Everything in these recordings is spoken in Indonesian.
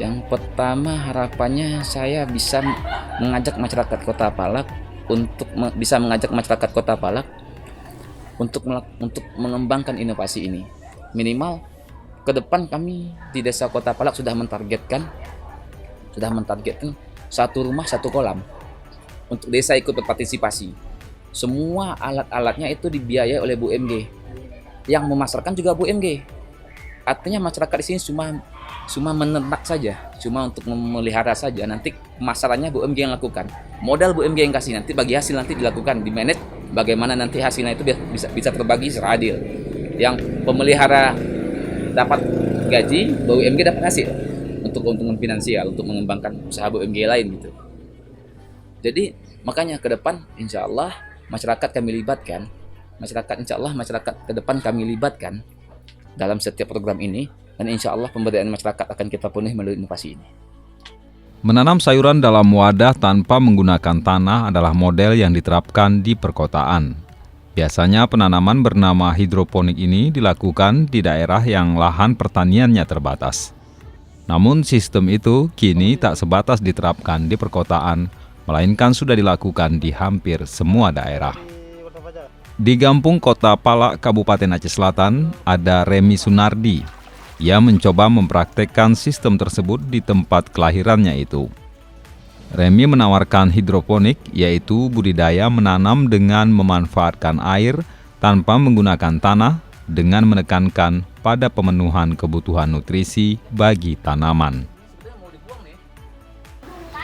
Yang pertama harapannya saya bisa mengajak masyarakat Kota Palak bisa mengajak masyarakat Kota Palak untuk mengembangkan inovasi ini. Minimal ke depan kami di Desa Kota Palak sudah mentargetkan satu rumah satu kolam untuk desa ikut berpartisipasi. Semua alat-alatnya itu dibiayai oleh BUMG. Yang memasarkan juga BUMG. Artinya masyarakat di sini cuma menernak saja, cuma untuk memelihara saja. Nanti pemasarannya BUMG yang lakukan. Modal BUMG yang kasih, nanti bagi hasil nanti dilakukan di manage bagaimana nanti hasilnya itu bisa terbagi secara adil. Yang pemelihara dapat gaji, BUMG dapat hasil untuk keuntungan finansial untuk mengembangkan usaha BUMG lain gitu. Jadi makanya ke depan insya Allah masyarakat ke depan kami libatkan dalam setiap program ini, dan insya Allah pemberdayaan masyarakat akan kita penuhi melalui inovasi ini. Menanam sayuran dalam wadah tanpa menggunakan tanah adalah model yang diterapkan di perkotaan. Biasanya penanaman bernama hidroponik ini dilakukan di daerah yang lahan pertaniannya terbatas. Namun sistem itu kini tak sebatas diterapkan di perkotaan, melainkan sudah dilakukan di hampir semua daerah. Di Gampung Kota Palak, Kabupaten Aceh Selatan, ada Remi Sunardi. Ia mencoba mempraktekkan sistem tersebut di tempat kelahirannya itu. Remi menawarkan hidroponik, yaitu budidaya menanam dengan memanfaatkan air tanpa menggunakan tanah dengan menekankan pada pemenuhan kebutuhan nutrisi bagi tanaman.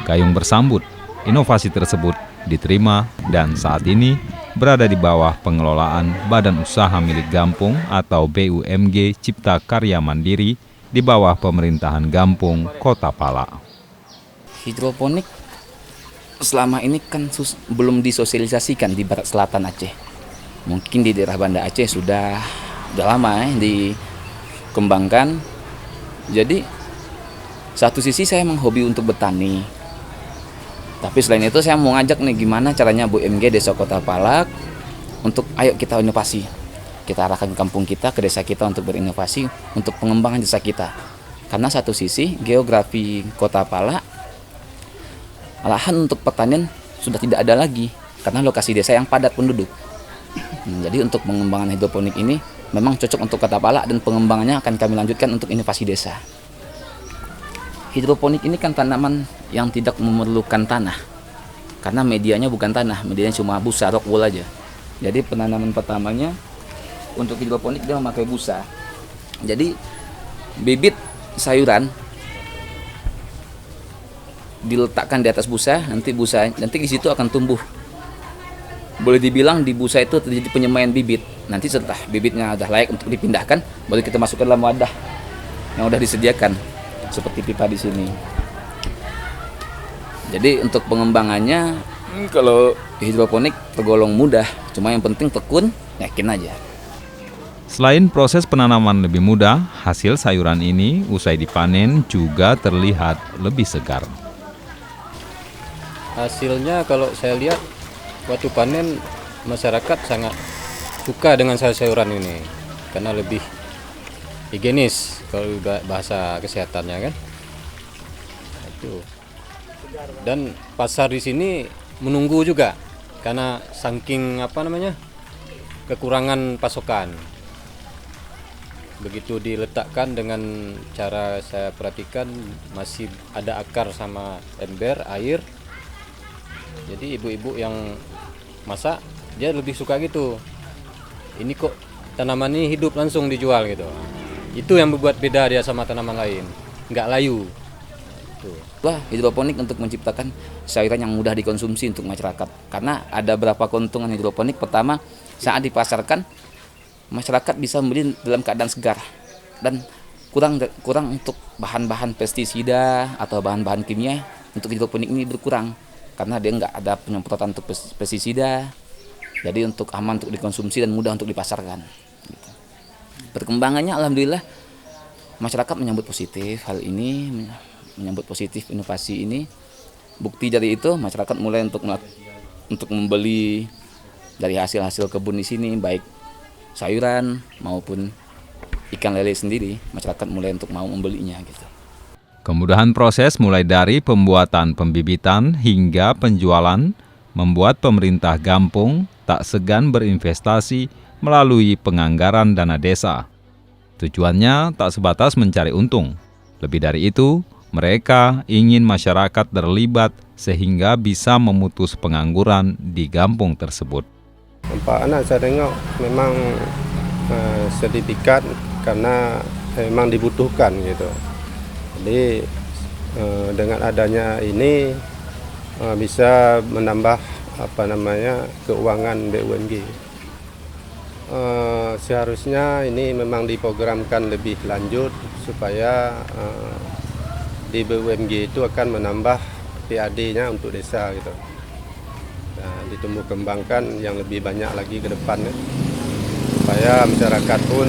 Gayung bersambut, inovasi tersebut diterima dan saat ini berada di bawah pengelolaan Badan Usaha Milik Gampung atau BUMG Cipta Karya Mandiri di bawah pemerintahan Gampung Kota Palak. Hidroponik selama ini kan belum disosialisasikan di barat selatan Aceh. Mungkin di daerah Banda Aceh sudah lama dikembangkan. Jadi satu sisi saya memang hobi untuk bertani. Tapi selain itu saya mau ngajak nih gimana caranya BUMG Desa Kota Palak untuk ayo kita inovasi. Kita arahkan ke kampung kita, ke desa kita untuk berinovasi untuk pengembangan desa kita. Karena satu sisi geografi Kota Palak, lahan untuk pertanian sudah tidak ada lagi karena lokasi desa yang padat penduduk. Jadi untuk pengembangan hidroponik ini memang cocok untuk Kota Palak dan pengembangannya akan kami lanjutkan untuk inovasi desa. Hidroponik ini kan tanaman yang tidak memerlukan tanah, karena medianya bukan tanah, medianya cuma busa, rock wool aja. Jadi penanaman pertamanya untuk hidroponik dia memakai busa. Jadi bibit sayuran diletakkan di atas busa, nanti di situ akan tumbuh. Boleh dibilang di busa itu terjadi penyemaian bibit. Nanti setelah bibitnya sudah layak untuk dipindahkan, baru kita masukkan dalam wadah yang sudah disediakan seperti pipa di sini. Jadi untuk pengembangannya kalau hidroponik tergolong mudah, cuma yang penting tekun, yakin aja. Selain proses penanaman lebih mudah, hasil sayuran ini usai dipanen juga terlihat lebih segar. Hasilnya kalau saya lihat waktu panen masyarakat sangat suka dengan sayur-sayuran ini karena lebih higienis kalau bahasa kesehatannya kan. Itu. Dan pasar di sini menunggu juga karena saking kekurangan pasokan. Begitu diletakkan dengan cara saya perhatikan masih ada akar sama ember air. Jadi ibu-ibu yang masak dia lebih suka gitu. Ini kok tanaman ini hidup langsung dijual gitu. Itu yang membuat beda dia sama tanaman lain, nggak layu. Hidroponik untuk menciptakan sayuran yang mudah dikonsumsi untuk masyarakat. Karena ada beberapa keuntungan hidroponik. Pertama, saat dipasarkan masyarakat bisa membeli dalam keadaan segar dan kurang untuk bahan-bahan pestisida atau bahan-bahan kimia. Untuk hidroponik ini berkurang karena dia nggak ada penyemprotan untuk pestisida. Jadi untuk aman untuk dikonsumsi dan mudah untuk dipasarkan. Perkembangannya alhamdulillah masyarakat menyambut positif hal ini, menyambut positif inovasi ini. Bukti dari itu masyarakat mulai untuk membeli dari hasil-hasil kebun di sini, baik sayuran maupun ikan lele sendiri, masyarakat mulai untuk mau membelinya gitu. Kemudahan proses mulai dari pembuatan pembibitan hingga penjualan membuat pemerintah Gampung tak segan berinvestasi melalui penganggaran dana desa. Tujuannya tak sebatas mencari untung. Lebih dari itu, mereka ingin masyarakat terlibat sehingga bisa memutus pengangguran di kampung tersebut. Manfaatnya saya tengok memang sertifikat karena memang dibutuhkan gitu. Jadi dengan adanya ini bisa menambah keuangan BUMG. Seharusnya ini memang diprogramkan lebih lanjut supaya di BUMG itu akan menambah PAD-nya untuk desa gitu. Nah, ditumbuh kembangkan yang lebih banyak lagi ke depannya supaya masyarakat pun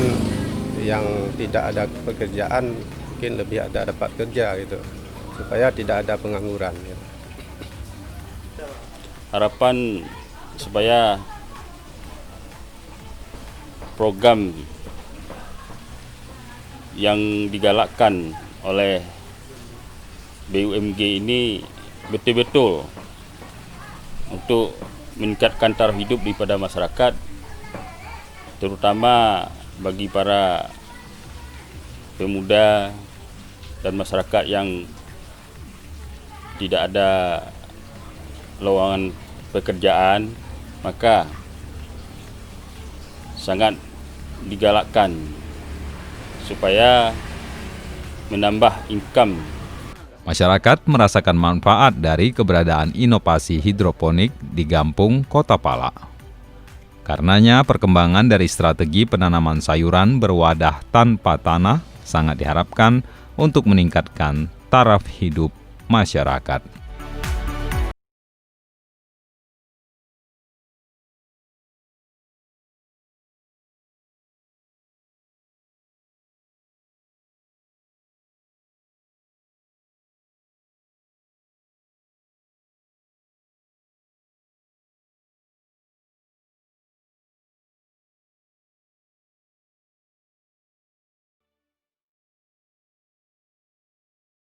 yang tidak ada pekerjaan mungkin lebih dapat kerja gitu supaya tidak ada pengangguran gitu. Harapan supaya program yang digalakkan oleh BUMG ini betul-betul untuk meningkatkan taraf hidup daripada masyarakat, terutama bagi para pemuda dan masyarakat yang tidak ada lowongan pekerjaan, maka sangat digalakkan supaya menambah income. Masyarakat merasakan manfaat dari keberadaan inovasi hidroponik di Gampung Kota Pala. Karenanya perkembangan dari strategi penanaman sayuran berwadah tanpa tanah sangat diharapkan untuk meningkatkan taraf hidup masyarakat.